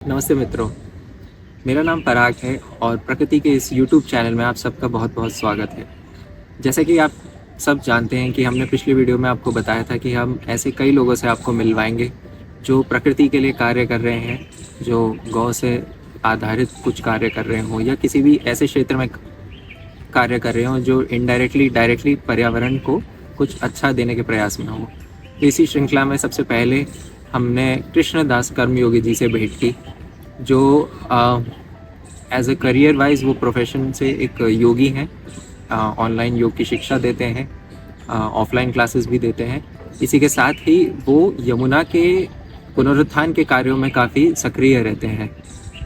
नमस्ते मित्रों, मेरा नाम पराग है और प्रकृति के इस YouTube चैनल में आप सबका बहुत बहुत स्वागत है। जैसे कि आप सब जानते हैं कि हमने पिछली वीडियो में आपको बताया था कि हम ऐसे कई लोगों से आपको मिलवाएंगे जो प्रकृति के लिए कार्य कर रहे हैं, जो गौ से आधारित कुछ कार्य कर रहे हों या किसी भी ऐसे क्षेत्र में कार्य कर रहे हों जो इनडायरेक्टली डायरेक्टली पर्यावरण को कुछ अच्छा देने के प्रयास में हों। तो इसी श्रृंखला में सबसे पहले हमने कृष्णदास कर्मयोगी जी से भेंट की, जो एज ए करियर वाइज वो प्रोफेशन से एक योगी हैं। ऑनलाइन योग की शिक्षा देते हैं, ऑफलाइन क्लासेस भी देते हैं। इसी के साथ ही वो यमुना के पुनरुत्थान के कार्यों में काफ़ी सक्रिय रहते हैं।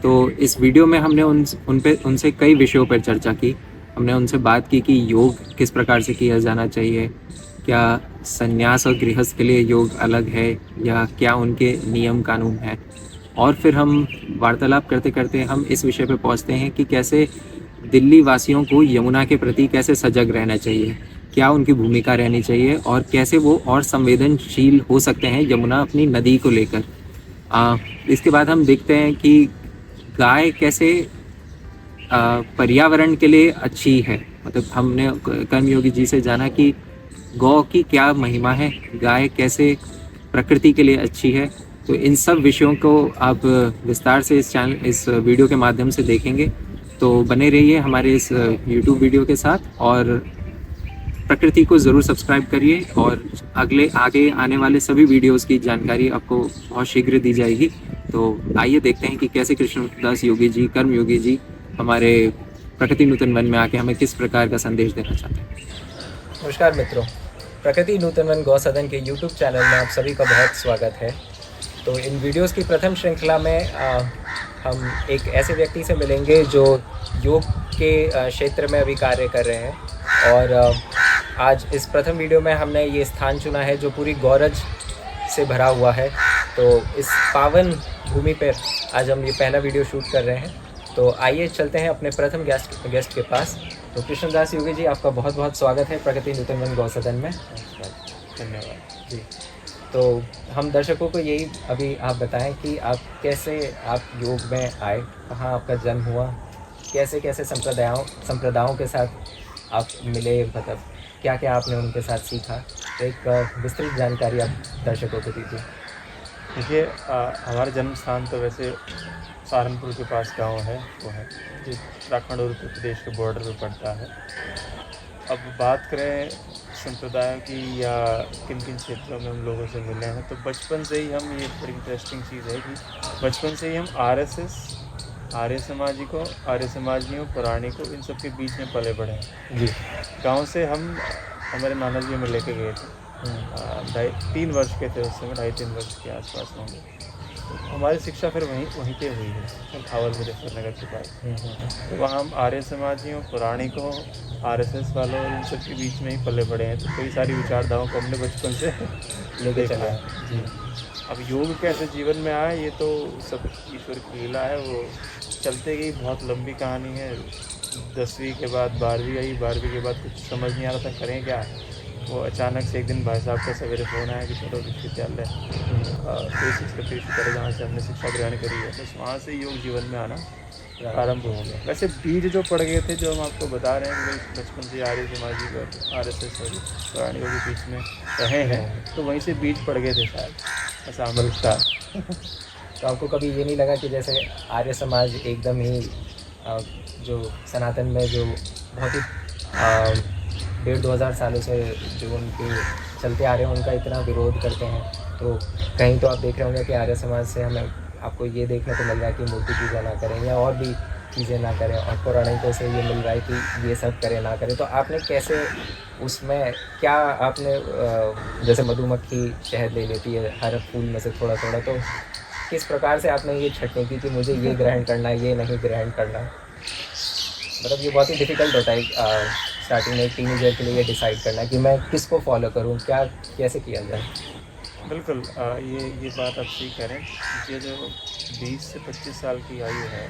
तो इस वीडियो में हमने उनसे कई विषयों पर चर्चा की। हमने उनसे बात की कि योग किस प्रकार से किया जाना चाहिए, क्या संन्यास और गृहस्थ के लिए योग अलग है या क्या उनके नियम कानून हैं। और फिर हम वार्तालाप करते करते हम इस विषय पे पहुंचते हैं कि कैसे दिल्ली वासियों को यमुना के प्रति कैसे सजग रहना चाहिए, क्या उनकी भूमिका रहनी चाहिए और कैसे वो और संवेदनशील हो सकते हैं यमुना अपनी नदी को लेकर। इसके बाद हम देखते हैं कि गाय कैसे पर्यावरण के लिए अच्छी है। मतलब हमने कर्मयोगी जी से जाना कि गौ की क्या महिमा है, गाय कैसे प्रकृति के लिए अच्छी है। तो इन सब विषयों को आप विस्तार से इस वीडियो के माध्यम से देखेंगे। तो बने रहिए हमारे इस YouTube वीडियो के साथ और प्रकृति को ज़रूर सब्सक्राइब करिए और आगे आने वाले सभी वीडियोस की जानकारी आपको बहुत शीघ्र दी जाएगी। तो आइए देखते हैं कि कैसे कृष्णदास योगी जी, कर्म योगी जी हमारे प्रकृति नूतन वन में आके हमें किस प्रकार का संदेश देना चाहते हैं। नमस्कार मित्रों, प्रकृति नूतन वन गौ सदन के YouTube चैनल में आप सभी का बहुत स्वागत है। तो इन वीडियोस की प्रथम श्रृंखला में हम एक ऐसे व्यक्ति से मिलेंगे जो योग के क्षेत्र में अभी कार्य कर रहे हैं और आज इस प्रथम वीडियो में हमने ये स्थान चुना है जो पूरी गौरज से भरा हुआ है। तो इस पावन भूमि पर आज हम ये पहला वीडियो शूट कर रहे हैं। तो आइए चलते हैं अपने प्रथम गेस्ट के पास। तो कृष्णदास योगी जी, आपका बहुत बहुत स्वागत है प्रकृति नूतन वन गौ सदन में। धन्यवाद जी। तो हम दर्शकों को यही अभी आप बताएं कि आप कैसे योग में आए, कहाँ आपका जन्म हुआ, कैसे कैसे संप्रदायों के साथ आप मिले, मतलब क्या क्या आपने उनके साथ सीखा। तो एक विस्तृत जानकारी आप दर्शकों को दीजिए। देखिए, हमारा जन्म स्थान तो वैसे सहारनपुर के पास गांव है, वो है जो उत्तराखंड और उत्तर प्रदेश के बॉर्डर पे पड़ता है। अब बात करें संप्रदायों की या किन किन क्षेत्रों में हम लोगों से मिले हैं, तो बचपन से ही हम, ये बड़ी इंटरेस्टिंग चीज़ है कि बचपन से ही हम RSS, आर्य समाजियों, पौराणिकों, इन सब के बीच में पले बढ़े हैं जी। गाँव से हम हमारे नाना जी हमें लेके गए थे। 3 वर्ष के थे उस समय, 2.5-3 वर्ष के आसपास होंगे। तो हमारी शिक्षा फिर वहीं पे हुई है, खावल मुजफ्फरनगर के पास। तो वहाँ हम आर्य समाजियों, पौराणिकों, RSS वालों और इन सब के बीच में ही पले बढ़े हैं। तो कई सारी विचारधाराओं को हमने बचपन से लेके चला जी। अब योग कैसे जीवन में आया, ये तो सब ईश्वर की लीला है। वो चलते गई, बहुत लंबी कहानी है। 10वीं के बाद 12वीं आई, 12वीं के बाद कुछ समझ नहीं आ रहा था करें क्या। वो अचानक से एक दिन भाई साहब का सवेरे फ़ोन आया कि चलो विश्वविद्यालय बेसिक्स का टेस्ट करें, जहाँ से हमने शिक्षा ग्रहण करी है। बस वहाँ से योग जीवन में आना प्रारंभ हो गया। वैसे बीज जो पड़ गए थे, जो हम आपको बता रहे हैं कि बचपन से आर्य समाजिक और RSS और पौराणिकों के बीच में रहे हैं, तो वहीं से बीज पड़ गए थे शायद, ऐसा अमल था। तो आपको कभी ये नहीं लगा कि जैसे आर्य समाज एकदम ही जो सनातन में जो बहुत ही 1,500-2,000 सालों से जो उनके चलते आ रहे हैं, उनका इतना विरोध करते हैं, तो कहीं तो आप देख रहे होंगे कि आर्य समाज से हमें आपको ये देखने को मिल रहा है कि मूर्ति पूजा ना करें या और भी चीज़ें ना करें, और पौराणिकों से ये मिल रहा है कि ये सब करें ना करें। तो आपने कैसे उसमें क्या आपने जैसे मधुमक्खी शहद ले लेती है हर फूल में से थोड़ा थोड़ा, तो किस प्रकार से आपने ये छटनी की कि मुझे ये ग्रहण करना है, ये नहीं ग्रहण करना। मतलब ये बहुत ही डिफ़िकल्ट होता है स्टार्टिंग में एक टीनेजर के लिए ये डिसाइड करना कि मैं किसको फॉलो करूँ, क्या कैसे किया जाए। बिल्कुल, ये बात आप सही कह रहे हैं। ये जो 20 से 25 साल की आयु है,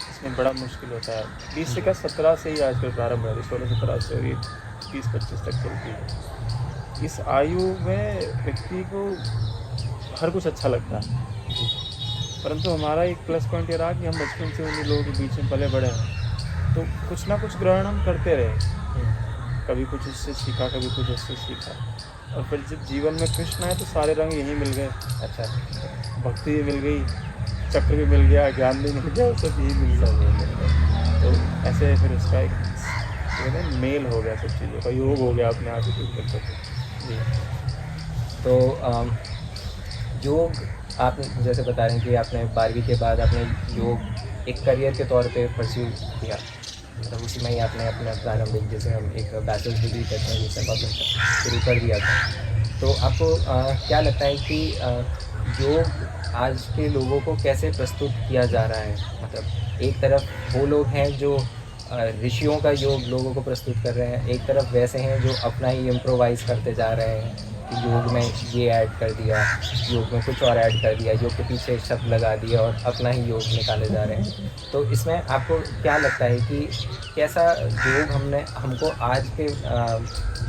इसमें बड़ा मुश्किल होता है। 20 से क्या, 17 से ही आजकल प्रारंभ है, 16-17 से, और ये 20-25 तक चलती है। इस आयु में व्यक्ति को हर कुछ अच्छा लगता है। परंतु हमारा एक प्लस पॉइंट ये रहा कि हम बचपन से उन्हीं लोगों के बीच में पले बड़े हैं, तो कुछ ना कुछ ग्रहण हम करते रहे। कभी कुछ उससे सीखा, कभी कुछ उससे सीखा, और फिर जब जीवन में कृष्ण आए तो सारे रंग यहीं मिल गए। अच्छा, भक्ति भी मिल गई, चक्र भी मिल गया, ज्ञान भी मिल गया, सब यही मिल गया। तो ऐसे फिर उसका एक मेल हो गया, सब चीज़ों का योग हो गया अपने आप ही कर सकते। जी। तो योग आप जैसे बता रहे हैं कि आपने 12वीं के बाद आपने योग एक करियर के तौर पे परस्यू किया, मतलब उसी में ही आपने अपना प्रारंभिक, जैसे हम एक बैचलर्स डिग्री कहते हैं, जिससे आपने शुरू कर दिया था। तो आपको क्या लगता है कि योग आज के लोगों को कैसे प्रस्तुत किया जा रहा है? मतलब एक तरफ वो लोग हैं जो ऋषियों का योग लोगों को प्रस्तुत कर रहे हैं, एक तरफ वैसे हैं जो अपना ही इम्प्रोवाइज़ करते जा रहे हैं कि योग में ये ऐड कर दिया, योग में कुछ और ऐड कर दिया, योग के पीछे शब्द लगा दिया और अपना ही योग निकाले जा रहे हैं। तो इसमें आपको क्या लगता है कि कैसा योग हमको आज के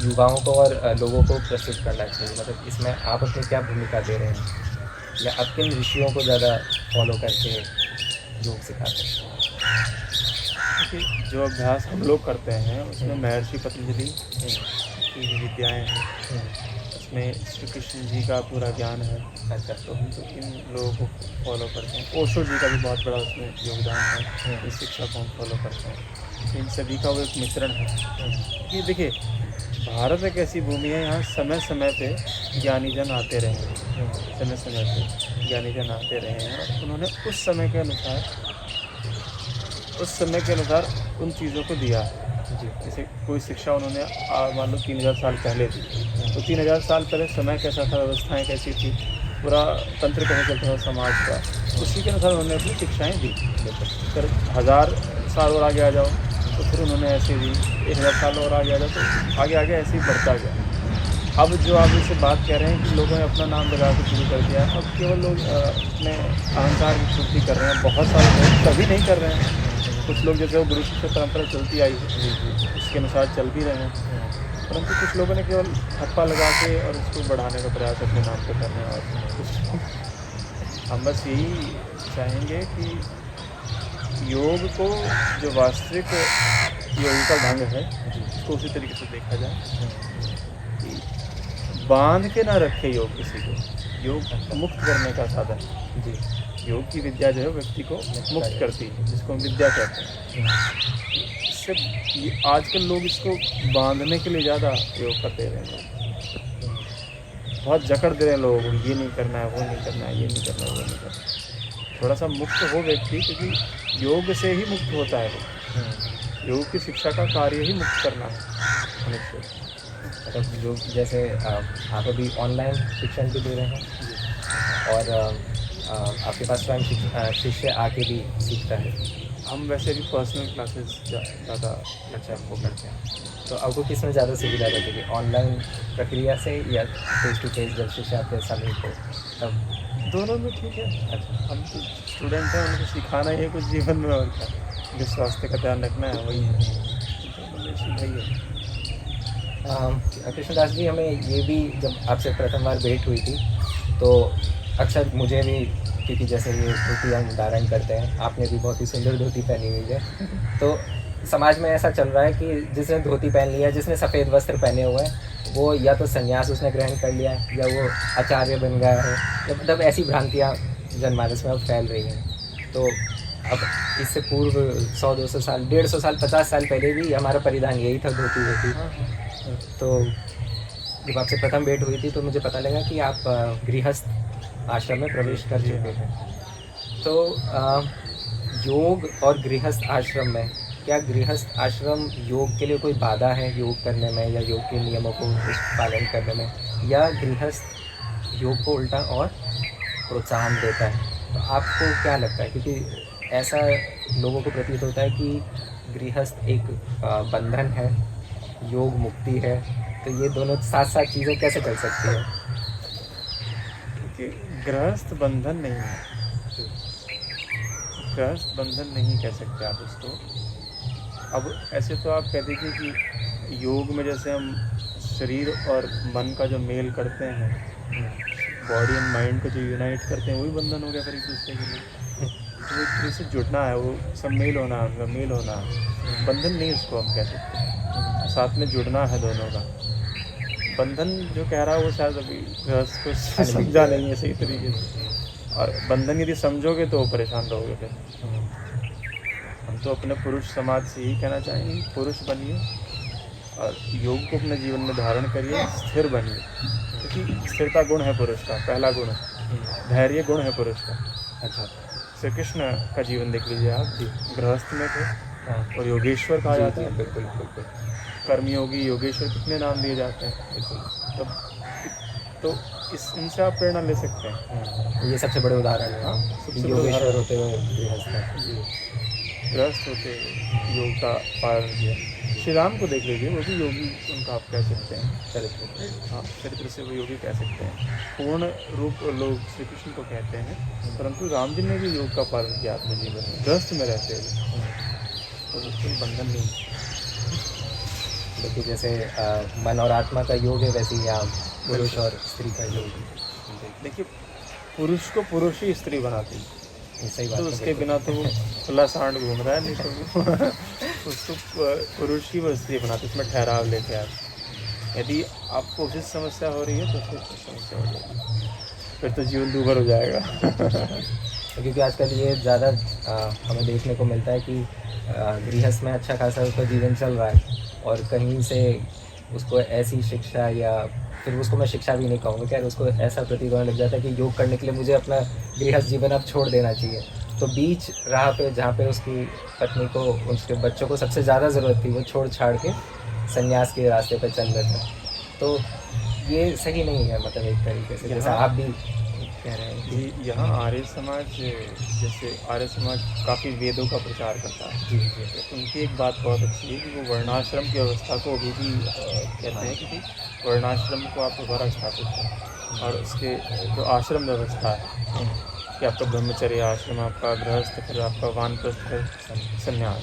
युवाओं को और लोगों को प्रस्तुत करना चाहिए? मतलब इसमें आप अपनी क्या भूमिका दे रहे हैं, या आप किन ऋषियों को ज़्यादा फॉलो करके योग सिखाते हैं? क्योंकि जो अभ्यास हम लोग करते हैं उसमें महर्षि पतंजलि की विद्याएँ हैं, उसमें श्री कृष्ण जी का पूरा ज्ञान है। अच्छा, तो हम तो इन लोगों को फॉलो करते हैं। ओशो जी का भी बहुत बड़ा उसमें योगदान है, इस शिक्षा को हम फॉलो करते हैं। इन सभी का वो एक मिश्रण है कि देखिए, भारत एक ऐसी भूमि है, यहाँ समय समय पे ज्ञानी जन आते रहे हैं, समय समय पे ज्ञानी जन आते रहे हैं, और उन्होंने उस समय के अनुसार उन चीज़ों को दिया है। जी, जैसे कोई शिक्षा उन्होंने मान लो 3000 साल पहले दी, तो 3000 साल पहले समय कैसा था, व्यवस्थाएं कैसी थी, पूरा तंत्र कैसे चलता था समाज का, उसी के अनुसार उन्होंने अपनी शिक्षाएं दी। फिर 1000 साल और आगे आ जाओ तो फिर उन्होंने ऐसे दी, 1000 साल और आगे आ जाओ तो आगे आगे ऐसे ही बढ़ता गया। अब जो आप इससे बात कह रहे हैं कि लोगों ने अपना नाम लगा के शुरू कर दिया, अब केवल लोग अपने अहंकार की पूर्ति कर रहे हैं। बहुत सारे लोग सभी नहीं कर रहे हैं, कुछ लोग जैसे वो गुरु शिष्य परंपरा चलती आई है उसके अनुसार चल भी रहे हैं, परंतु कुछ लोगों ने केवल ठप्पा लगा के और उसको बढ़ाने का प्रयास अपने नाम पे कर रहे हैं। और कुछ हम बस यही चाहेंगे कि योग को जो वास्तविक योग का ढंग है उसको उसी तरीके से देखा जाए कि बांध के ना रखे योग किसी को, योग मुक्त करने का साधन जी। योग की विद्या जो है व्यक्ति को मुक्त करती है, जिसको हम विद्या कहते हैं। इससे आजकल लोग इसको बांधने के लिए ज़्यादा योग करते रहे हैं, बहुत जकड़ दे रहे हैं लोगों को, ये नहीं करना है, वो नहीं करना है, ये नहीं करना है, वो नहीं करना है। थोड़ा सा मुक्त हो व्यक्ति, क्योंकि योग से ही मुक्त होता है वो। योग की शिक्षा का कार्य ही मुक्त करना है मनुष्य। मतलब योग जैसे आप अभी ऑनलाइन शिक्षण भी दे रहे हैं और आपके पास स्वयं शिष्य आके भी सीखता है? हम वैसे भी पर्सनल क्लासेस ज़्यादा अच्छा वो करते हैं। तो आपको किस में ज़्यादा सुविधा रहती है, ऑनलाइन प्रक्रिया से या फेस टू फेस जब शिष्य आपके सामने हो तब? दोनों में ठीक है। अच्छा, हम तो स्टूडेंट हैं, उनको सिखाना ही है कुछ जीवन में, और क्या, जो स्वास्थ्य का ध्यान रखना है वही है, दोनों में सीखा ही है। कृष्णदास जी, हमें ये भी जब आपसे प्रथम बार भेंट हुई थी तो अक्सर मुझे भी, क्योंकि जैसे ये धोती हम धारण करते हैं, आपने भी बहुत ही सुंदर धोती पहनी हुई है, तो समाज में ऐसा चल रहा है कि जिसने धोती पहन लिया, जिसने सफ़ेद वस्त्र पहने हुए हैं, वो या तो संन्यास उसने ग्रहण कर लिया है या वो आचार्य बन गया है। मतलब ऐसी भ्रांतियाँ जनमानस में अब फैल रही हैं। तो अब इससे पूर्व 100-200 साल, 150 साल, 50 साल पहले भी हमारा परिधान यही था, धोती होती। तो जब आपसे प्रथम भेंट हुई थी तो मुझे पता लगा कि आप गृहस्थ आश्रम में प्रवेश कर चुके थे। तो योग और गृहस्थ आश्रम में, क्या गृहस्थ आश्रम योग के लिए कोई बाधा है योग करने में, या योग के नियमों को पालन करने में, या गृहस्थ योग को उल्टा और प्रोत्साहन देता है? तो आपको क्या लगता है, क्योंकि ऐसा लोगों को प्रतीत होता है कि गृहस्थ एक बंधन है, योग मुक्ति है, तो ये दोनों साथ साथ चीज़ें कैसे चल सकती हैं? गृहस्थ बंधन नहीं है, गृहस्थ बंधन नहीं कह सकते आप उसको। अब ऐसे तो आप कह दीजिए कि योग में जैसे हम शरीर और मन का जो मेल करते हैं, बॉडी एंड माइंड को जो यूनाइट करते हैं वही बंधन हो गया फिर एक दूसरे के लिए। तो एक दूसरे से जुड़ना है, वो सब मेल होना है, उनका मेल होना है। बंधन नहीं उसको हम कह सकते, साथ में जुड़ना है दोनों का। बंधन जो कह रहा है वो शायद अभी गृहस्थ को समझा नहीं है सही तरीके से। और बंधन यदि समझोगे तो परेशान रहोगे फिर। हम तो अपने पुरुष समाज से ही कहना चाहेंगे, पुरुष बनिए और योग को अपने जीवन में धारण करिए, स्थिर बनिए। क्योंकि स्थिरता गुण है पुरुष का, पहला गुण है। धैर्य गुण है पुरुष का। अच्छा। श्री कृष्ण का जीवन देख लीजिए आप, गृहस्थ में थे हाँ। और योगेश्वर कहा जाता है। बिल्कुल बिल्कुल। कर्मयोगी, योगेश्वर कितने नाम दिए जाते हैं। तब तो इनसे आप प्रेरणा ले सकते हैं। ये सबसे बड़े उदाहरण है। हाँ, सबसे बड़े योगेश्वर उदाहरण होते हुए गृहस्थ जी, गृहस्थ होते योग का पालन किया। श्री राम को देख लीजिए, वो भी योगी उनका आप कह सकते हैं, चरित्र। हाँ, चरित्र से वो योगी कह सकते हैं। पूर्ण रूप लोग श्री कृष्ण को कहते हैं, परंतु राम जी ने भी योग का पालन किया अपने जीवन में, गृहस्थ में रहते हुए। तो कोई बंधन नहीं। देखिए जैसे मन और आत्मा का योग है, वैसे ही आप पुरुष और स्त्री का योग। देखिए, पुरुष को पुरुष ही स्त्री बनाती है। सही बात तो है। उसके बिना तो वो खुला सांड घूम रहा है, नहीं तो उसको पुरुष ही वो स्त्री बनाती है, उसमें ठहराव लेके आते। यदि आपको उचित समस्या हो रही है तो फिर समस्या हो जाएगी, फिर तो जीवन दूभर हो जाएगा। क्योंकि आजकल ये ज़्यादा हमें देखने को मिलता है कि गृहस्थ में अच्छा खासा उसका जीवन चल रहा है और कहीं से उसको ऐसी शिक्षा, या फिर उसको मैं शिक्षा भी नहीं कहूँगा, खैर उसको ऐसा प्रतीत होने लग जाता है कि योग करने के लिए मुझे अपना गृहस्थ जीवन अब छोड़ देना चाहिए। तो बीच राह पे जहाँ पे उसकी पत्नी को, उसके बच्चों को सबसे ज़्यादा ज़रूरत थी, वो छोड़ छाड़ के संन्यास के रास्ते पर चल रहे थे। तो ये सही नहीं है, मतलब एक तरीके से, जैसा आप भी कह रहे हैं कि यहाँ आर्य समाज, जैसे आर्य समाज काफ़ी वेदों का प्रचार करता है। जी। तो उनकी एक बात बहुत अच्छी है कि वो वर्णाश्रम की व्यवस्था को अभी भी कहते हैं कि वर्णाश्रम को आप दोबारा स्थापित करें। और उसके जो आश्रम व्यवस्था है कि आपका ब्रह्मचर्य आश्रम, आपका गृहस्थ, फिर आपका वानप्रस्थ, फिर संन्यास,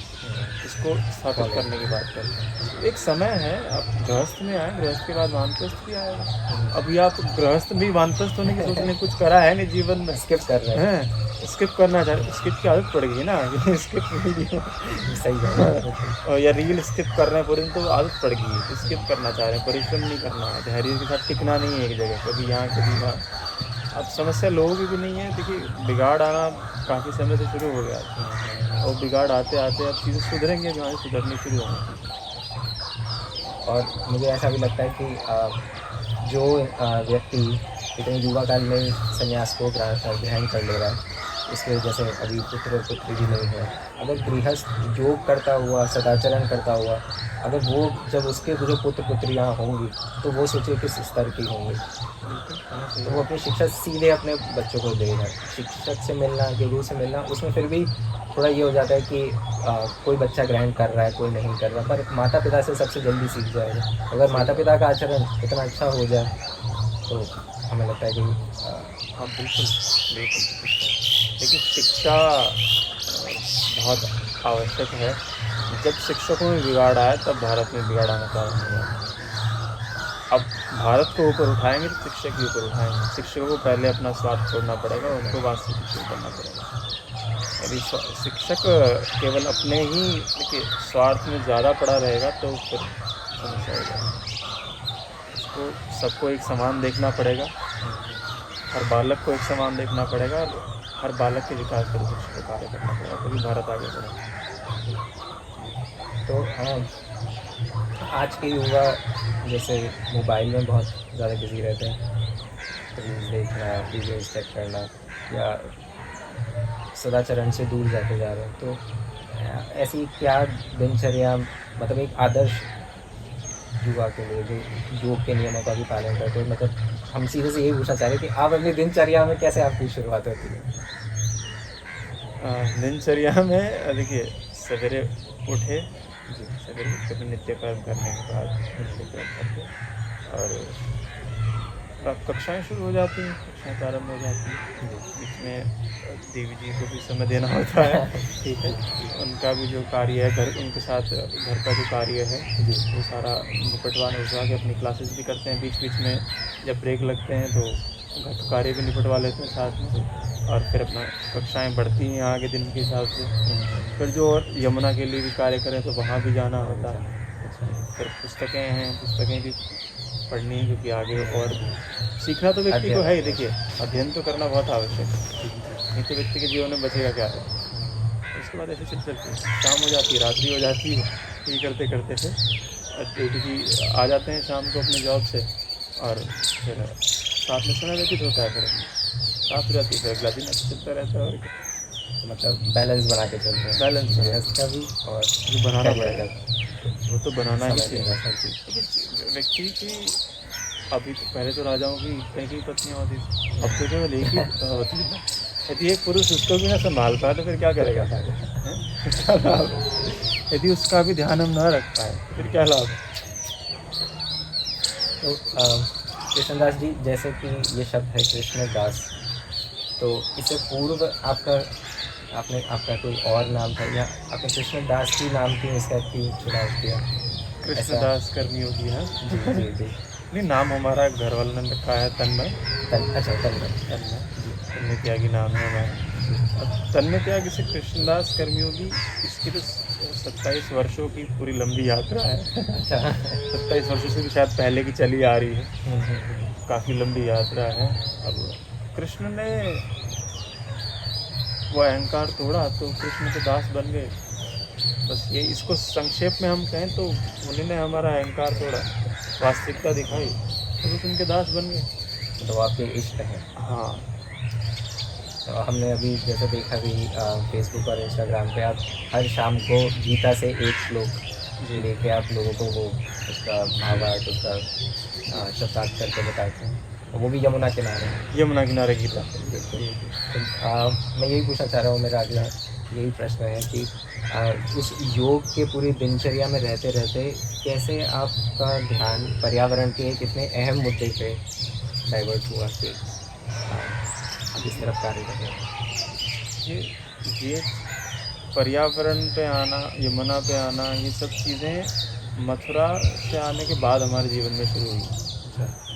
इसको स्थापित करने की बात करते हैं। एक समय है, आप गृहस्थ में आए, गृहस्थ के बाद वानप्रस्थ भी आएगा। अभी आप गृहस्थ भी वानप्रस्थ होने की सोचने कुछ करा है नहीं जीवन में, स्किप कर रहे हैं। स्किप करना चाह रहे, स्किप की आदत पड़ गई ना, स्किप सही है। और या रील स्किप कर रहे हैं पूरी, तो आदत पड़ गई है, स्किप करना चाह रहे हैं, परिश्रम नहीं करना है, धैर्य के साथ टिकना नहीं है एक जगह, कभी यहाँ कभी वहाँ। अब समस्या लोगों की भी नहीं है, देखिए बिगाड़ आना काफ़ी समय से शुरू हो गया और बिगाड़ आते आते अब चीज़ें सुधरेंगे, जहाँ सुधरनी शुरू होंगी। और मुझे ऐसा भी लगता है कि जो व्यक्ति इतने युवा काल में संन्यास को ग्रहण कर ले रहा है, इसके जैसे अभी पुत्र और पुत्री भी नहीं है, अगर गृहस्थ योग करता हुआ, सदाचरण करता हुआ, अगर वो जब उसके जो पुत्र पुत्रियाँ होंगी तो वो सोचे किस स्तर की होंगी, तो वो अपनी शिक्षा सीधे अपने बच्चों को देगा। शिक्षक से मिलना, गुरु से मिलना, उसमें फिर भी थोड़ा ये हो जाता है कि कोई बच्चा ग्रहण कर रहा है, कोई नहीं कर रहा, पर माता पिता से सबसे जल्दी सीख जाएगा। अगर माता पिता का आचरण इतना अच्छा हो जाए तो हमें लगता है कि हाँ बिल्कुल बिल्कुल। लेकिन शिक्षा बहुत आवश्यक है। जब शिक्षकों में बिगाड़ आया तब भारत में बिगाड़ आना प्रारंभ हुआ। अब भारत को ऊपर उठाएंगे तो शिक्षक ही ऊपर उठाएंगे। शिक्षकों को पहले अपना स्वार्थ छोड़ना पड़ेगा, उनको वास्तविक शिक्षक करना पड़ेगा। यदि शिक्षक केवल अपने ही देखिए स्वार्थ में ज़्यादा पड़ा रहेगा तो फिर समस्या हो जाएगी। उसको सबको एक समान देखना पड़ेगा, हर बालक को एक समान देखना पड़ेगा और हर बालक के विकास पर शिक्षक को कार्य करना पड़ेगा, तभी भारत आगे बढ़ेगा। तो हाँ, आज के युवा जैसे मोबाइल में बहुत ज़्यादा बिजी रहते हैं, रील्स देखना, वीडियोस चेक करना, या सदाचरण से दूर जाते जा रहे हैं। तो ऐसी क्या दिनचर्या, मतलब एक आदर्श युवा के लिए जो योग के नियमों का भी पालन करते हैं, मतलब हम सीधे से यही पूछना चाह रहे हैं कि आप अपनी दिनचर्या में कैसे आपकी शुरुआत होती है? दिनचर्या में देखिए सवेरे उठे, सवेरे उठ के नित्य कर्म करने के बाद और कक्षाएं शुरू हो जाती हैं, कक्षाएं प्रारंभ हो जाती हैं। बीच में देवी जी को भी समय देना होता है, ठीक है, उनका भी जो कार्य है घर, उनके साथ घर का जो कार्य है वो सारा निपटवा के अपनी क्लासेस भी करते हैं। बीच बीच में जब ब्रेक लगते हैं तो घर का कार्य भी निपटवा लेते हैं साथ में, और फिर अपना कक्षाएं बढ़ती हैं आगे दिन के हिसाब से। फिर जो और यमुना के लिए भी कार्य करें तो वहाँ भी जाना होता है। फिर पुस्तकें हैं, पुस्तकें भी पढ़नी है, क्योंकि आगे और सीखना तो व्यक्ति को है ही। देखिए, अध्ययन तो करना बहुत आवश्यक है, नहीं तो व्यक्ति के जीवन में बचेगा क्या है। उसके बाद ऐसे चलती है, शाम हो जाती है, रात्रि हो जाती है, ये करते करते फिर बेटी जी आ जाते हैं शाम को अपने जॉब से, और फिर साथ में समय व्यतीत होता है। फिर रात हो जाती है, फिर अगला दिन ऐसे चलता रहता है। और मतलब बैलेंस बना के चलते हैं, बैलेंस बिजनेस का भी और जो बनाना career पड़ेगा, का। वो तो बनाना ही समझ चाहिए। लेना सब चीज़। क्योंकि व्यक्ति की अभी तो, पहले तो राजाओं की कई पत्नियाँ होती थी, अब तो केवल एक ही होती है। यदि एक पुरुष उसको भी ना संभाल पाए तो फिर क्या करेगा, हैं? क्या लाभ? यदि उसका भी ध्यान हम ना रख पाए तो फिर क्या लाभ? तो कृष्णदास जी, जैसे कि ये शब्द है कृष्णदास, तो इससे पूर्व आपका कोई और नाम था, या आपने कृष्णदास ही नाम क्यों इसका चुनाव किया? कृष्णदास कर्मयोगी है। जी जी जी। नहीं, नाम हमारा घर वालों ने रखा है तन्मय। अच्छा, तन्मय। तन्मय त्यागी नाम है हमारा। अब तन्मय त्यागी से कृष्णदास कर्मयोगी, इसकी तो 27 वर्षों की पूरी लंबी यात्रा है। अच्छा। 27 वर्षों से भी शायद पहले की चली आ रही है, काफ़ी लंबी यात्रा है। अब कृष्ण ने वो अहंकार तोड़ा तो कृष्ण के दास बन गए। बस ये, इसको संक्षेप में हम कहें तो उन्हीं ने हमारा अहंकार तोड़ा, वास्तविकता दिखाई, तो बस उनके दास बन गए। तो आपके इष्ट हैं। हाँ। तो हमने अभी जैसे देखा भी फेसबुक और इंस्टाग्राम पे आप हर शाम को गीता से एक श्लोक लेके आप लोगों को वो उसका भावार्थ, उसका शब्दार्थ करके बताते हैं, और वो भी यमुना किनारे गीता। तो मैं यही पूछना चाह रहा हूँ, मेरा अगला यही प्रश्न है कि उस योग के पूरी दिनचर्या में रहते रहते कैसे आपका ध्यान पर्यावरण के एक इतने अहम मुद्दे पे डाइवर्ट हुआ कि आप इस तरफ कार्य कर रहे हैं? ये पर्यावरण पे आना, यमुना पे आना, ये सब चीज़ें मथुरा से आने के बाद हमारे जीवन में शुरू हुई।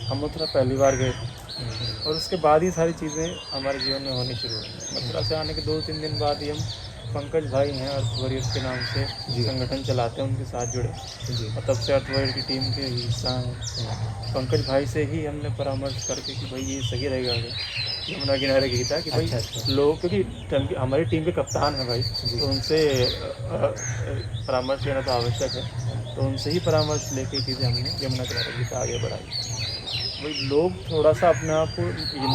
हम मथुरा पहली बार गए और उसके बाद ही सारी चीज़ें हमारे जीवन में होनी शुरू हुई। मथुरा से आने के 2-3 दिन बाद ही हम, पंकज भाई हैं अर्थ वॉरियर्स के नाम से संगठन चलाते हैं, उनके साथ जुड़े और तब से अर्थ वॉरियर की टीम के हिस्सा हैं। पंकज भाई से ही हमने परामर्श करके कि भाई ये सही रहेगा यमुना किनारे गीता, कि भाई लोग, क्योंकि हमारी टीम के कप्तान हैं भाई, तो उनसे परामर्श लेना तो आवश्यक है। तो उनसे ही परामर्श लेके चीज़ें हमने यमुना किनारे गीता आगे बढ़ाई। भाई लोग थोड़ा सा अपने आप को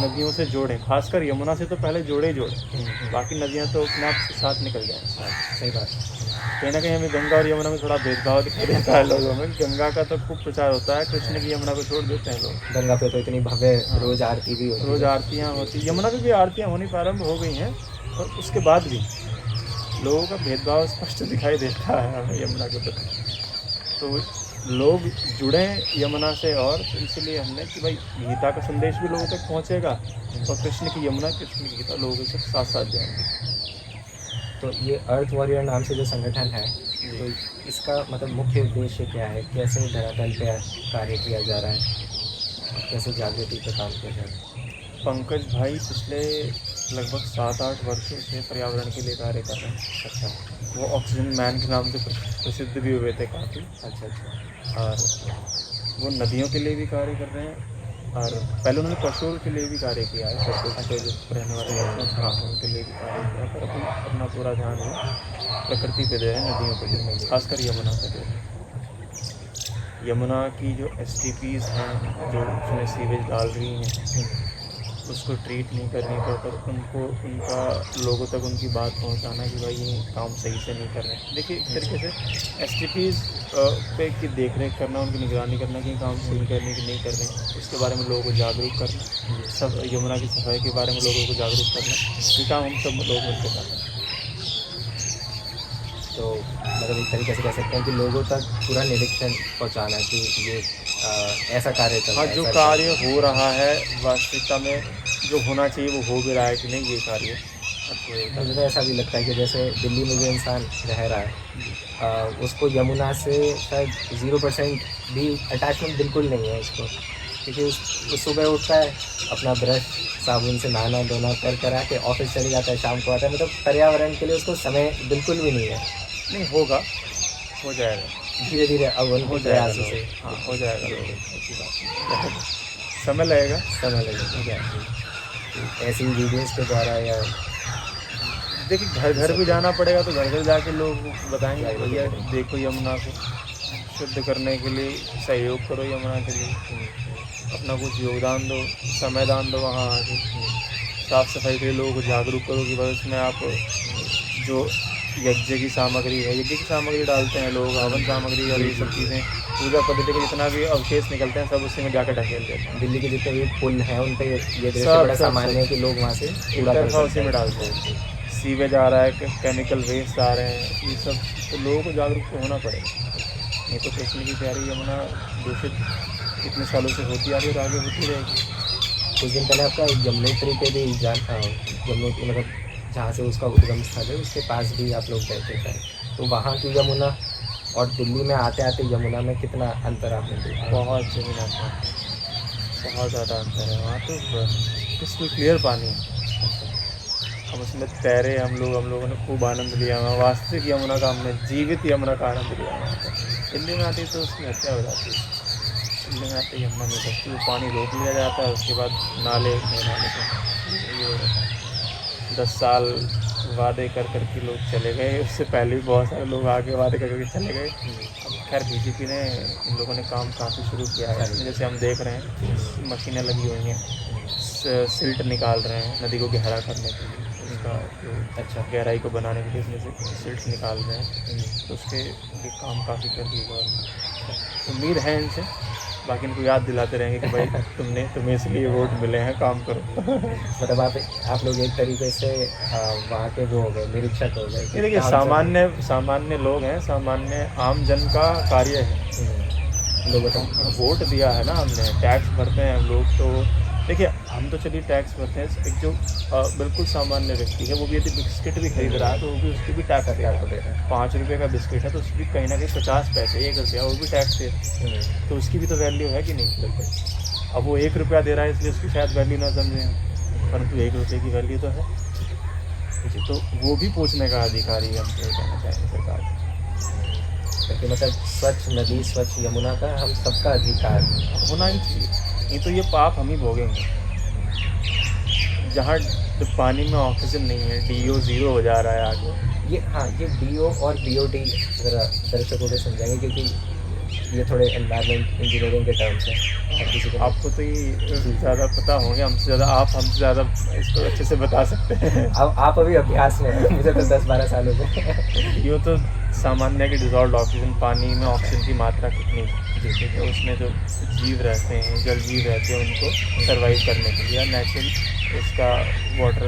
नदियों से जोड़ें, खासकर यमुना से तो पहले जोड़े, बाकी नदियाँ तो अपने आप के साथ निकल जाएँ। सही बात। कहीं ना कहीं हमें गंगा और यमुना में थोड़ा भेदभाव दिखाई देता है लोगों में। गंगा का तो खूब प्रचार होता है, कृष्ण की यमुना को छोड़ देते हैं लोग। गंगा पे तो इतनी भव्य रोज आरती भी होती है। रोज आरतियाँ होती, यमुना पे भी आरतियाँ होनी प्रारंभ हो गई हैं, और उसके बाद भी लोगों का भेदभाव स्पष्ट दिखाई देता है हमें यमुना के प्रति। तो लोग जुड़ें यमुना से, और इसलिए हमने कि भाई गीता का संदेश भी लोगों तक पहुंचेगा, और कृष्ण की यमुना, कृष्ण की गीता लोगों के साथ साथ जाएंगे। तो ये अर्थ वॉरियर नाम से जो संगठन है, तो इसका मतलब मुख्य उद्देश्य क्या है? कैसे धरातल पे कार्य किया जा रहा है, कैसे जागृति पे काम किया जा रहा है? पंकज भाई पिछले लगभग 7-8 वर्षों से पर्यावरण के लिए कार्य कर रहे हैं। अच्छा। वो ऑक्सीजन मैन के नाम से प्रसिद्ध भी हुए थे काफ़ी। अच्छा। और वो नदियों के लिए भी कार्य कर रहे हैं, और पहले उन्होंने पशुओं के लिए भी कार्य किया है, पशु जो रहने वाले हैं उनके लिए भी कार्य किया, पर अभी अपना पूरा ध्यान वो प्रकृति पे दे रहे हैं, नदियों पे दे रहे हैं, खासकर यमुना पे दे रहे हैं। यमुना की जो STPs हैं, जो उसमें सीवेज डाल रही हैं, उसको ट्रीट नहीं करने पर उनको, उनका लोगों तक उनकी बात पहुंचाना कि भाई ये काम सही से नहीं कर रहे हैं। देखिए, एक तरीके से STPs पे की देख रेख करना, उनकी निगरानी करना कि काम सही करने की नहीं कर रहे हैं, उसके बारे में लोगों को जागरूक करना, सब यमुना की सफाई के बारे में लोगों को जागरूक करना, ये काम हम सब लोग मिलकर कर रहे हैं। तो मतलब एक तरीके से कह सकते हैं कि लोगों तक पूरा निरीक्षण पहुंचाना कि ये ऐसा कार्य चल रहा है। जो कार्य हो रहा है वास्तविकता में जो होना चाहिए वो हो भी रहा है कि नहीं, ये कार्य। मुझे तो ऐसा भी लगता है कि जैसे दिल्ली में जो इंसान रह रहा है, उसको यमुना से शायद 0% भी अटैचमेंट बिल्कुल नहीं है उसको, क्योंकि वो सुबह उठता है, अपना ब्रश साबुन से नहाना धोना करा के ऑफिस चले जाता है, शाम को आता है। मतलब पर्यावरण के लिए उसको समय बिल्कुल भी नहीं है। नहीं होगा, हो जाएगा, धीरे धीरे अब उन हो जाएगा प्रयासों से लोग, हाँ हो जाएगा लोग, ऐसी बात नहीं। समय लगेगा। समय लगेगा। ऐसी वीडियोज़ के द्वारा या देखिए घर घर भी जाना पड़ेगा, तो घर घर जाके लोग बताएंगे भैया देखो यमुना को शुद्ध करने के लिए सहयोग करो, यमुना के लिए अपना कुछ योगदान दो, समय दान दो, वहाँ आके साफ़ सफाई के लिए लोगों को जागरूक करो कि भाई उसमें आप जो यज्ञ की सामग्री है, यज्ञ की सामग्री डालते हैं लोग, हवन सामग्री और ये सब चीज़ें, पूजा पद्धति के जितना भी अवशेष निकलते हैं सब उसी में जाकर ढकेल देते हैं। दिल्ली के जितने भी पुल हैं उन पे ये दृश्य सब बड़ा सब सामान्य है कि लोग वहाँ से कूड़ा कर उसी सकते में हैं। डालते हैं, सीवेज आ रहा है, केमिकल वेस्ट आ रहे हैं, ये सब तो लोगों को जागरूक तो होना पड़ेगा। नहीं तो कृष्ण की प्यारी यमुना दूषित इतने सालों से होती आ रही है और आगे होती रहेगी। कुछ दिन पहले आपका यमुनोत्री पे भी यमुनोत्री मतलब जहाँ से उसका उद्गम स्थल है उसके पास भी आप लोग गए थे शायद, तो वहाँ की यमुना और दिल्ली में आते आते यमुना में कितना अंतर आपने देखा? बहुत ज़मीन आसमान, बहुत ज़्यादा अंतर है। वहाँ तो क्रिस्टल क्लियर पानी है, हम उसमें तैरे, हम लोगों ने खूब आनंद लिया वहाँ, वास्तविक यमुना का हमने जीवित यमुना का आनंद लिया वहाँ पर। दिल्ली में आती तो उसकी हत्या हो जाती है, दिल्ली में आते यमुना में बचती, वो पानी रोक लिया जाता है, उसके बाद नाले ये हो जाता है। 10 साल वादे कर के लोग चले गए, उससे पहले भी बहुत सारे लोग आगे वादे करके चले गए। अब खैर बीजेपी ने, इन लोगों ने काम काफ़ी शुरू किया है, जैसे हम देख रहे हैं मशीनें लगी हुई हैं, सिल्ट निकाल रहे हैं नदी को गहरा करने के लिए, उसका जो अच्छा। गहराई को बनाने के लिए उसमें से सिल्ट निकाल रहे हैं, तो उसके लिए काम काफ़ी कर रही है गवर्नमेंट। उम्मीद है इनसे, बाकी इनको याद दिलाते रहेंगे कि भाई तुम्हें इसलिए वोट मिले हैं, काम करो। मतलब आप लोग एक तरीके से वहाँ के वो हो गए, निरीक्षक हो गए। ये देखिए सामान्य लोग हैं, सामान्य आम जन का कार्य है। लोगों का वोट दिया है ना हमने, टैक्स भरते हैं हम लोग, तो देखिए हम तो चलिए टैक्स भरते हैं, एक जो बिल्कुल सामान्य व्यक्ति है वो भी यदि बिस्किट भी खरीद रहा है तो वो भी उसकी भी टैक्स दे रहा है। 5 रुपये का बिस्किट है तो उसकी कहीं ना कहीं 50 पैसे 1 रुपया वो भी टैक्स दे, तो उसकी भी तो वैल्यू है कि नहीं? बिल्कुल। अब वो 1 रुपया दे रहा है इसलिए उसकी शायद वैल्यू ना समझें, परंतु 1 रुपये की वैल्यू तो है, तो वो भी पूछने का अधिकारी हम तो कहना चाहेंगे सरकार को। मतलब स्वच्छ नदी, स्वच्छ यमुना का हम सबका अधिकार होना ही चाहिए, नहीं तो ये पाप हम ही भोगेंगे। जहाँ पानी में ऑक्सीजन नहीं है, DO 0 हो जा रहा है आगे। ये DO और BOT ज़रा दर्शकों को समझाएंगे, क्योंकि ये थोड़े एनवायरनमेंट इंजीनियरिंग के टर्म्स हैं और किसी को आपको तो ये ज़्यादा पता होंगे हमसे ज़्यादा, आप हमसे ज़्यादा इसको अच्छे से बता सकते हैं। अब आप अभी अभ्यास में हैं, मुझे तो 10-12 साल हो गए। ये तो सामान्य कि डिज़ोल्व ऑक्सीजन, पानी में ऑक्सीजन की मात्रा कितनी है, तो उसमें जो जीव रहते हैं, जल जीव रहते हैं, उनको सर्वाइव करने के लिए नेचुरल इसका वाटर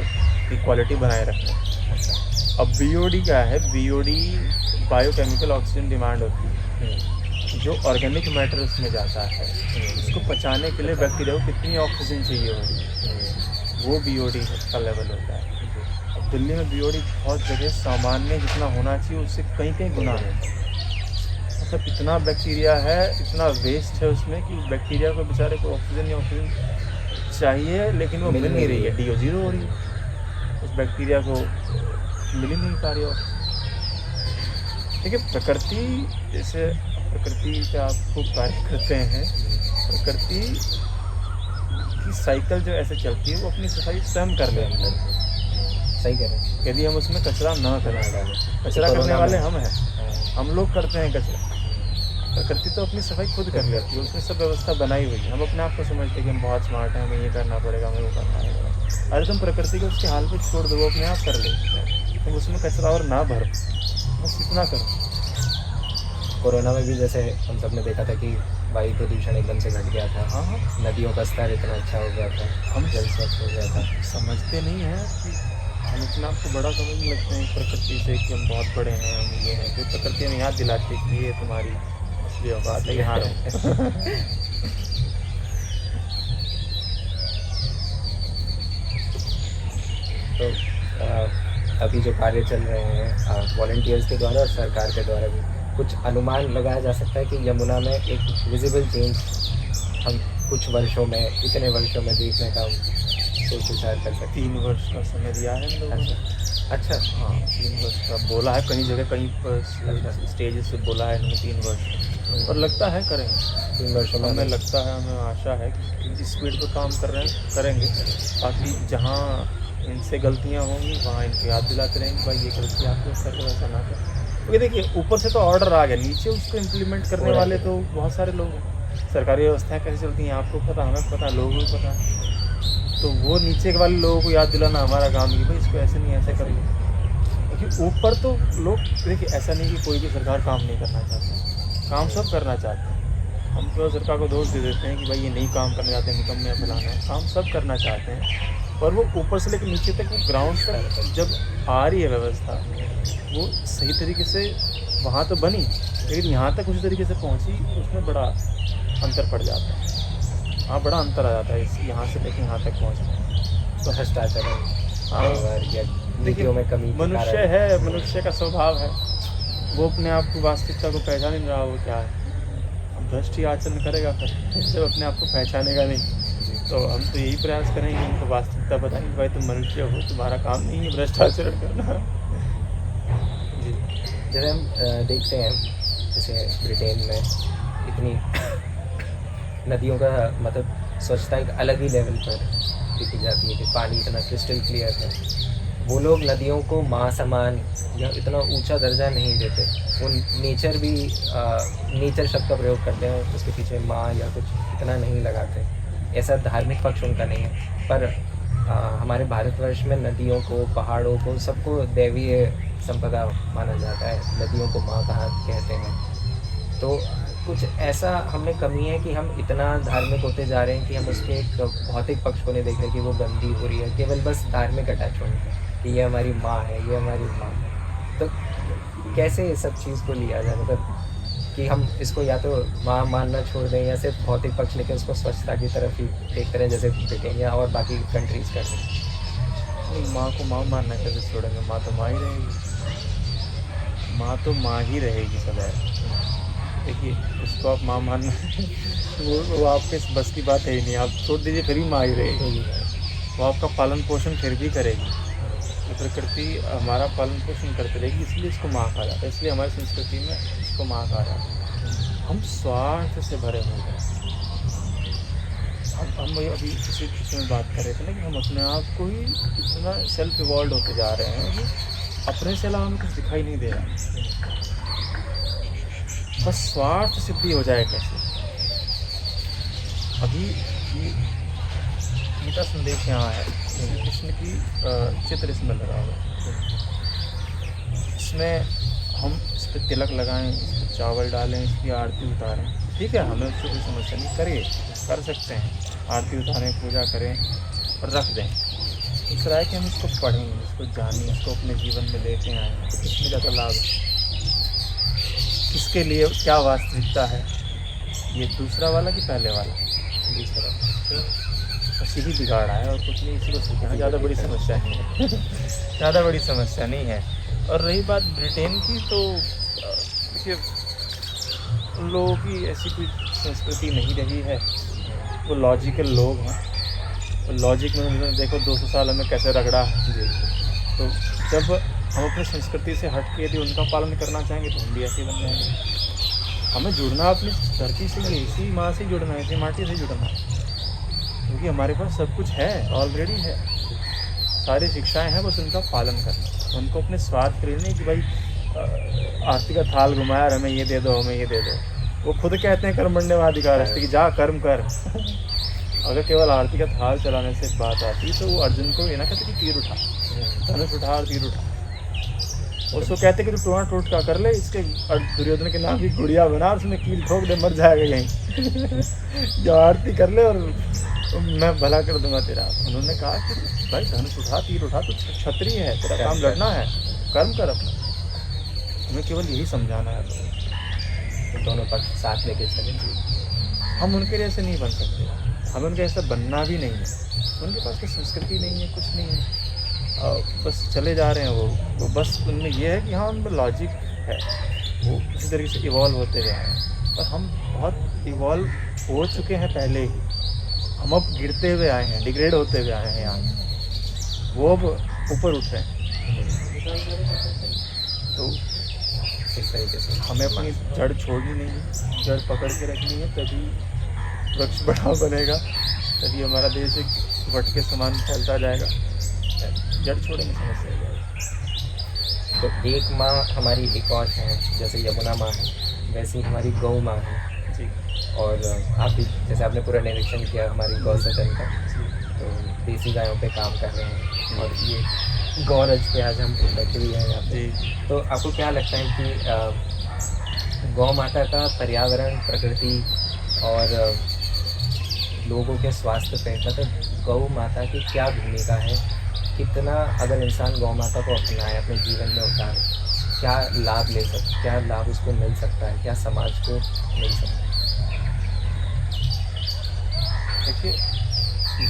की क्वालिटी बनाए रखना। अब BOD क्या है? BOD बायोकेमिकल ऑक्सीजन डिमांड होती है, जो ऑर्गेनिक मैटर उसमें जाता है, उसको पचाने के लिए बैक्टीरिया को कितनी ऑक्सीजन चाहिए होगी, वो BOD का लेवल होता है। अब दिल्ली में BOD बहुत जगह सामान्य जितना होना चाहिए उससे कहीं गुना है, मतलब इतना बैक्टीरिया है, इतना वेस्ट है उसमें कि बैक्टीरिया को बेचारे को ऑक्सीजन चाहिए, लेकिन वो मिल नहीं रही है, DO 0 हो रही है, उस बैक्टीरिया को मिल ही नहीं पा रही ऑक्सीजन। देखिए प्रकृति पे आप खूब कार्य करते हैं, प्रकृति की साइकिल जो ऐसे चलती है वो अपनी सफाई स्वयं कर लेती है। सही कह रहे हैं। यदि हम उसमें कचरा न करें, कचरा करने वाले हम हैं, हम लोग करते हैं कचरा, प्रकृति तो अपनी सफाई खुद कर लेती है, उसने सब व्यवस्था बनाई हुई है। हम अपने आप को समझते हैं कि हम बहुत स्मार्ट हैं, हमें ये करना पड़ेगा, हमें वो करना पड़ेगा। अरे तुम प्रकृति को उसके हाल पे छोड़ दो, वो अपने आप कर ले, तुम उसमें कचरा और ना भरो, बस इतना करो। कोरोना में भी जैसे हम सब ने देखा था कि वायु प्रदूषण एकदम से घट गया था। हाँ, नदियों का स्तर इतना अच्छा हो गया था, हम जल स्वच्छ हो गया था। समझते नहीं हैं कि हम अपने आप को बड़ा समझने लगते हैं प्रकृति से कि हम बहुत बड़े हैं, हम ये हैं, जो प्रकृति हमें याद दिलाती है कि ये तुम्हारी असली औकात है, यहाँ रहो। तो अभी जो कार्य चल रहे हैं वॉलंटियर्स के द्वारा और सरकार के द्वारा भी, कुछ अनुमान लगाया जा सकता है कि यमुना में एक विजिबल चेंज हम कुछ वर्षों में, इतने वर्षों में देखने का सोच विचार कर सकते 3 वर्ष का समय दिया है इन लोगों ने। अच्छा हाँ 3 वर्ष का बोला है, कहीं जगह कहीं पर स्टेज से बोला है इन्होंने 3 वर्ष, और लगता है करेंगे 3 वर्षों में हमें लगता है, हमें आशा है कि जिस स्पीड पर काम कर रहे हैं करेंगे। बाकी जहाँ इनसे गलतियाँ होंगी वहाँ इनको याद दिलाते रहेंगे भाई ये गलती आप लोग कर रहे हो, ऐसा ना करें। क्योंकि देखिए ऊपर से तो ऑर्डर आ गया, नीचे उसको इम्प्लीमेंट करने वाले तो बहुत सारे लोग हैं। सरकारी व्यवस्थाएं कैसे चलती हैं आपको पता, हमें पता, लोगों को पता। तो वो नीचे वाले लोगों को याद दिलाना हमारा काम है कि भाई इसको ऐसे नहीं ऐसे करिए। क्योंकि ऊपर तो लोग देखिए, ऐसा नहीं कि कोई भी सरकार काम नहीं करना चाहती, काम सब करना चाहते हैं। हम तो सरकार को दोष दे देते हैं कि भाई ये नहीं काम करना चाहते, निकम्मे हैं, फलाना है। काम सब करना चाहते हैं, पर वो ऊपर से लेकर नीचे तक, वो ग्राउंड तक जब आ रही है व्यवस्था, वो सही तरीके से वहाँ तो बनी, लेकिन यहाँ तक उसी तरीके से पहुँची, उसमें बड़ा अंतर पड़ जाता है। हाँ बड़ा अंतर आ जाता है इस यहाँ से लेकर यहाँ तक पहुँचना। तो भ्रष्टाचार हाँ या नीतियों में कमी के मनुष्य कारण। है, मनुष्य का स्वभाव है, वो अपने आप को वास्तविकता को पहचान नहीं रहा, वो क्या है, अब भ्रष्ट ही आचरण करेगा फिर जब अपने आप को पहचानेगा नहीं। तो हम तो यही प्रयास करेंगे उनको वास्तविकता बताएंगे, भाई तुम मनुष्य हो, तुम्हारा काम नहीं है भ्रष्ट आचरण करना। जी, जैसे हम देखते हैं जैसे ब्रिटेन में इतनी नदियों का मतलब स्वच्छता एक अलग ही लेवल पर देखी जाती है कि पानी इतना क्रिस्टल क्लियर है। वो लोग नदियों को माँ समान या इतना ऊंचा दर्जा नहीं देते, वो नेचर भी नेचर शब्द का प्रयोग करते हैं, उसके पीछे माँ या कुछ इतना नहीं लगाते। ऐसा धार्मिक पक्ष उनका नहीं है। पर हमारे भारतवर्ष में नदियों को, पहाड़ों को, सबको दैवीय संपदा माना जाता है। नदियों को माँ कहा कहते हैं। तो कुछ ऐसा हमें कमी है कि हम इतना धार्मिक होते जा रहे हैं कि हम उसके एक भौतिक पक्ष को नहीं देख रहे कि वो गंदी हो रही है, केवल बस धार्मिक अटैचमेंट कि ये हमारी माँ है, ये हमारी माँ है। तो कैसे इस सब चीज़ को लिया जाए, मतलब कि हम इसको या तो माँ मानना छोड़ दें या सिर्फ भौतिक पक्ष लेकर उसको स्वच्छता की तरफ ही देखते रहें जैसे ब्रिटेन या और बाकी कंट्रीज़ करते हैं। माँ को माँ मानना कैसे छोड़ेंगे, माँ तो माँ ही रहेगी, माँ तो माँ ही रहेगी सदैव। देखिए उसको आप माँ मानना वो आपके बस की बात है ही नहीं, आप छोड़ दीजिए फिर भी माँ ही रहेगी। वो आपका पालन पोषण फिर भी करेगी, तो प्रकृति हमारा पालन पोषण करती रहेगी, इसलिए इसको माँ कहा जाता है। इसलिए हमारी संस्कृति में इसको माँ कहा जाता है। हम स्वार्थ से भरे हुए हैं। हम अभी इसी में बात कर रहे थे ना कि हम अपने आप को ही इतना सेल्फ इवॉल्व होते जा रहे हैं कि अपने से अलावा हमें कुछ दिखाई नहीं दे रहा। बस स्वार्थ सिद्धि हो जाए कैसे। अभी गीता संदेश यहाँ है, श्री कृष्ण की चित्र इसमें लगा हुआ है। इसमें हम इस पर तिलक लगाएं, इस पर चावल डालें, इसकी आरती उतारें, ठीक है, हमें उससे कोई समस्या नहीं, करिए, कर सकते हैं, आरती उतारें, पूजा करें और रख दें। दूसरा है कि हम इसको पढ़ें, इसको जानें, इसको अपने जीवन में लेके आएँ, तो किसमें ज़्यादा लाभ है, किसके लिए क्या वास्तविकता है, ये दूसरा वाला कि पहले वाला? दूसरा। बस यही बिगाड़ा है और कुछ नहीं, इसी को सीखना ज़्यादा बड़ी समस्या नहीं है ज़्यादा बड़ी समस्या नहीं है। और रही बात ब्रिटेन की, तो देखिए उन लोगों की ऐसी कोई संस्कृति नहीं रही है, वो लॉजिकल लोग हैं। तो लॉजिक में उन्होंने देखो 200 साल में कैसे रगड़ा। तो जब हम अपनी संस्कृति से हट के यदि उनका पालन करना चाहेंगे तो हम भी ऐसे बन जाएंगे। हमें जुड़ना अपनी धरती से ही, इसी माँ से जुड़ना है, इसी माटी से जुड़ना है, क्योंकि हमारे पास सब कुछ है, ऑलरेडी है, सारी शिक्षाएं हैं, बस उनका पालन करना। उनको अपने स्वार्थ के लिए नहीं कि भाई आरती का थाल घुमाया और हमें ये दे दो, हमें ये दे दो। वो खुद कहते हैं कर्मण्यवाधिकार अस्ति कि जा कर्म कर। अगर केवल आरती का थाल चलाने से बात आती तो वो अर्जुन को ये ना कहते कि तीर उठा, धनुष उठा और तीर उठा। उसको कहते कि तू टोना टोटका कर ले, इसके दुर्योधन के नाम की गुड़िया बना, उसमें कील ठोक दे, मर जाएगा कहीं जो आरती कर ले और मैं भला कर दूंगा तेरा। उन्होंने कहा कि भाई धनुष उठा, तीर उठा, तो क्षत्रिय है, तेरा काम लड़ना है, कर्म कर अपना। हमें केवल यही समझाना है लोगों, दोनों पक्ष साथ लेके चलें। हम उनके जैसे नहीं बन सकते, हमें उनके जैसा बनना भी नहीं है। उनके पास कोई संस्कृति नहीं है, कुछ नहीं है, बस चले जा रहे हैं वो बस उनमें ये है कि हाँ उनमें लॉजिक है, वो इसी तरीके से इवॉल्व होते गए हैं। पर हम बहुत इवॉल्व हो चुके हैं पहले ही, हम अब गिरते हुए आए हैं, डिग्रेड होते हुए आए हैं यहाँ, वो अब ऊपर उठ रहे हैं। तो इस तरीके से हमें अपनी जड़ छोड़नी नहीं है, जड़ पकड़ के रखनी है, तभी वृक्ष बड़ा बनेगा, तभी हमारा देश एक वट के समान फैलता जाएगा। जड़ छोड़ेंगे समस्या हो जाएगी। तो एक माँ हमारी एक और है, जैसे यमुना माँ है, वैसे ही हमारी गौ माँ है। जी और आप भी जैसे आपने पूरा निरीक्षण किया हमारी गौ सदन का, तो देसी गायों पे काम कर रहे हैं और ये गौरज पे आज हम बैठे हुए हैं यहाँ पे। जी। तो आपको क्या लगता है कि गौ माता का पर्यावरण, प्रकृति और लोगों के स्वास्थ्य पे, मतलब गौ माता की क्या भूमिका है? कितना अगर इंसान गौ माता को अपनाए, अपने जीवन में उतारे, क्या लाभ ले सकता, क्या लाभ उसको मिल सकता है, क्या समाज को मिल सकता है? देखिए,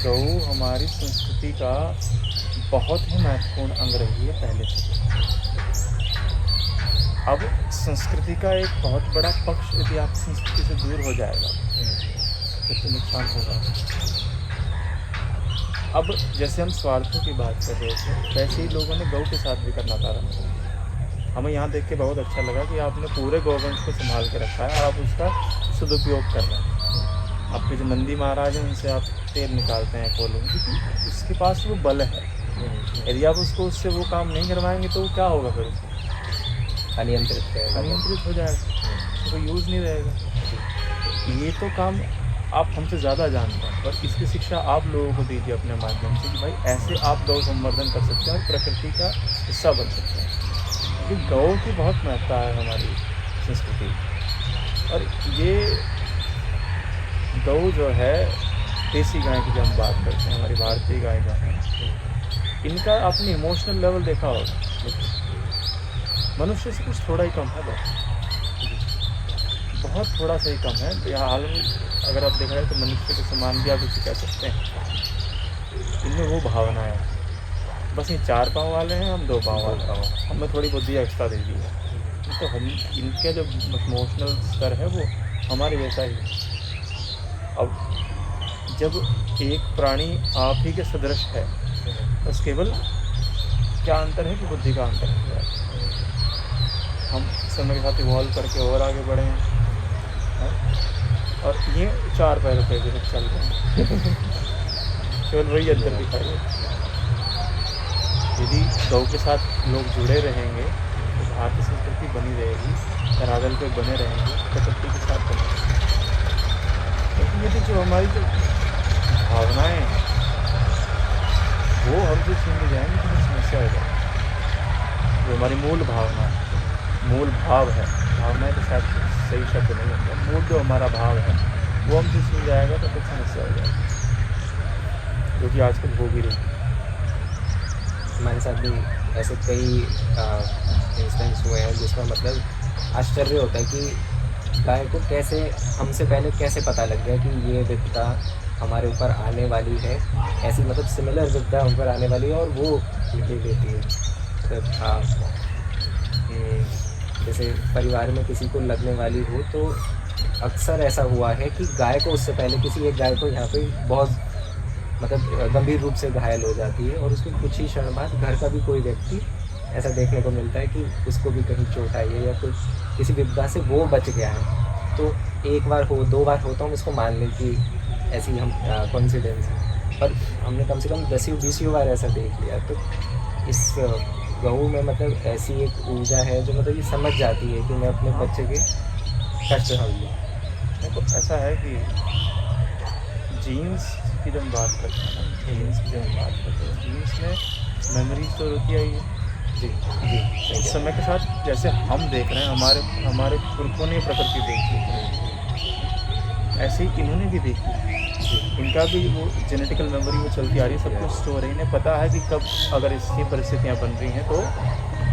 गौ हमारी संस्कृति का बहुत ही महत्वपूर्ण अंग रही है पहले से। अब संस्कृति का एक बहुत बड़ा पक्ष यदि आप संस्कृति से दूर हो जाएगा तो नुकसान होगा। अब जैसे हम स्वार्थों की बात कर रहे थे, वैसे ही लोगों ने गौ के साथ भी करना प्रारंभ किया। हमें यहाँ देख के बहुत अच्छा लगा कि आपने पूरे गौवंश को संभाल के रखा है और आप उसका सदुपयोग कर रहे हैं। आपके जो नंदी महाराज हैं, उनसे आप तेल निकालते हैं कोलों, क्योंकि उसके पास वो बल है। यदि आप उसको उससे वो काम नहीं करवाएंगे तो वो क्या होगा फिर? अनियंत्रित हो जाएगा, तो यूज़ नहीं रहेगा। ये तो काम आप हमसे ज़्यादा जानते हैं, पर इसकी शिक्षा आप लोगों को दीजिए अपने माध्यम से कि भाई ऐसे आप गौ संवर्धन कर सकते हैं और प्रकृति का हिस्सा बन सकते हैं। क्योंकि गौ की बहुत महत्ता है हमारी संस्कृति। और ये गौ जो है, देसी गाय की जब हम बात करते हैं, हमारी भारतीय गाय जो है, इनका आपने इमोशनल लेवल देखा होगा, मनुष्य से कुछ थोड़ा ही कम है, बहुत थोड़ा सा ही कम है। यहाँ हाल में अगर आप देख रहे हैं तो मनुष्य के समान भी आप इसे कह सकते हैं। इनमें वो भावनाएं हैं, बस ये 4 पाँव वाले हैं, हम 2 पाँव वाले हैं, हमें थोड़ी बुद्धि एक्स्ट्रा दे दी है। तो हम इनके जो इमोशनल स्तर है वो हमारे जैसा ही है। अब जब एक प्राणी आप ही के सदृश है, बस केवल क्या अंतर है कि बुद्धि का अंतर है। हम समय के साथ इवॉल्व करके और आगे बढ़े हैं, और ये 4 पैरों पे भी चल रहे हैं। केवल वही अंतर दिखाई है। यदि गौ के साथ लोग जुड़े रहेंगे तो भारतीय संस्कृति बनी रहेगी, धरातल पे बने रहेंगे, प्रकृति के साथ बने रहेंगे। लेकिन यदि जो हमारी जो भावनाएं हैं वो हमसे छीन जाएंगी तो समस्या हो जाएगी। जो हमारी मूल भावना है, मूल भाव है, भावनाएं तो शायद सही शब्द नहीं होता, मूल जो हमारा भाव है वो हमसे छीन जाएगा तो कुछ समस्या हो जाएगी, जो कि आजकल हो भी रही है। हमारे साथ भी ऐसे कई इंस्टेंस हुए हैं जिसमें मतलब आश्चर्य होता है कि गाय को कैसे, हमसे पहले कैसे पता लग गया कि ये विपदा हमारे ऊपर आने वाली है, ऐसी मतलब सिमिलर विपदा हम पर आने वाली है और वो ले लेती है। मतलब जैसे परिवार में किसी को लगने वाली हो तो अक्सर ऐसा हुआ है कि गाय को, उससे पहले किसी एक गाय को यहाँ पे बहुत मतलब गंभीर रूप से घायल हो जाती है और उसके कुछ ही क्षण बाद घर का भी कोई व्यक्ति ऐसा देखने को मिलता है कि उसको भी कहीं चोट आई है या कुछ किसी विपदा से वो बच गया है। तो एक बार हो, 2 बार हो तो हम इसको मान लें कि ऐसी हम कोइंसिडेंस है, पर हमने कम से कम 10-20 बार ऐसा देख लिया। तो इस गऊ में मतलब ऐसी एक ऊर्जा है जो मतलब ये समझ जाती है कि मैं अपने बच्चे के कष्ट सहूँगी। देखो ऐसा है कि जीन्स की जब हम बात करते हैं, जीन्स में मेमोरीज तो होती है ही। जी जी, इस समय के साथ जैसे हम देख रहे हैं, हमारे पुरखों ने प्रकृति देखी, ऐसे ही इन्होंने भी देखी। इनका भी वो जेनेटिकल मेमोरी वो चलती आ रही है, सब कुछ स्टोर है। इन्हें पता है कि कब अगर इसकी परिस्थितियाँ बन रही हैं तो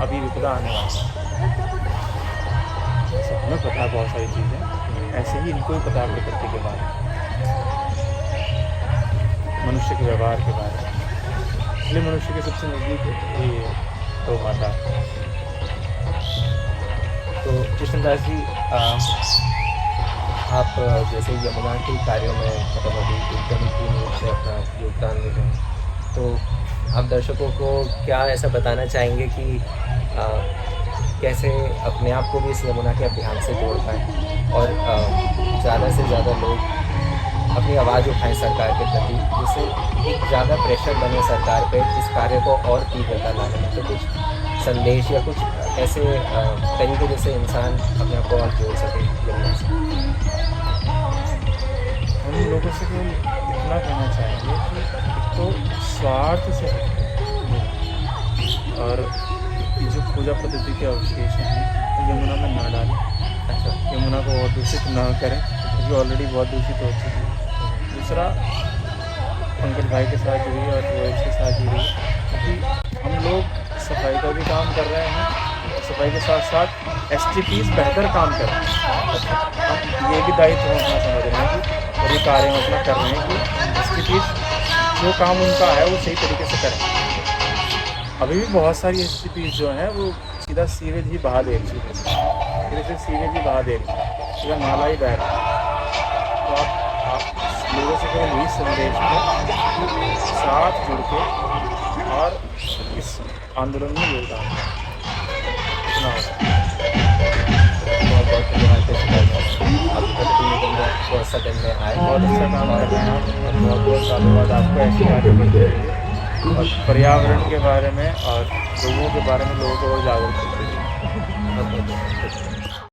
अभी विपदा आने वाली है। ऐसे हमें पता है बहुत सारी चीज़ें, ऐसे ही इनको भी पता है प्रकृति के बारे में, मनुष्य के व्यवहार के बारे में। इसलिए मनुष्य के सबसे नज़दीक ये गौ माता। तो कृष्णदास जी आप जैसे यमुना के कार्यों में मतलब अभी एकदम पूर्ण रूप से अपना योगदान दे रहे हैं, तो आप दर्शकों को क्या ऐसा बताना चाहेंगे कि कैसे अपने आप को भी इस यमुना के अभियान से जोड़ पाएँ और ज़्यादा से ज़्यादा लोग अपनी आवाज़ उठाएं सरकार के प्रति, जिससे एक ज़्यादा प्रेशर बने सरकार पे इस कार्य को और तीव्रता लाने में। तो कुछ संदेश या कुछ ऐसे तरीके जिससे इंसान अपने आप को और जोड़ सके यमुना से। हम लोगों से केवल इतना कहना चाहेंगे कि एक तो स्वार्थ से हटके और ये जो पूजा पद्धति के अवशेष हैं तो यमुना में ना डालें। अच्छा। यमुना को और दूषित ना करें, क्योंकि ऑलरेडी बहुत दूषित हो चुकी है। दूसरा, पंकज भाई के साथ जुड़ी और रोहित के साथ जुड़ी, क्योंकि हम लोग सफाई का भी काम कर रहे हैं और सफाई के साथ साथ STPs बेहतर काम कर रहे हैं। हम ये भी दायित्व अपना समझ रहे हैं कि और ये कार्य हम अपना कर रहे हैं कि STPs जो काम उनका है वो सही तरीके से करें। अभी भी बहुत सारी STPs जो हैं वो सीधा सीवेज ही बहा दे रही है, सीधे सीवेज ही बहा दे रही है, सीधा नाला ही बह रहा है। तो आप लोगों से केवल यही संदेश है कि साथ जुड़ के और इस आंदोलन में योगदान दें। इतना होगा। बहुत बहुत धन्यवाद आप प्रतिनिधि में बहुत सदन में आए, बहुत अच्छा काम कर रहे हैं आप और बहुत बहुत धन्यवाद आपको ऐसे कार्य करते रहिए और पर्यावरण के बारे में और लोगों के बारे में लोगों को और जागरूक करते रहिए। बहुत बहुत धन्यवाद।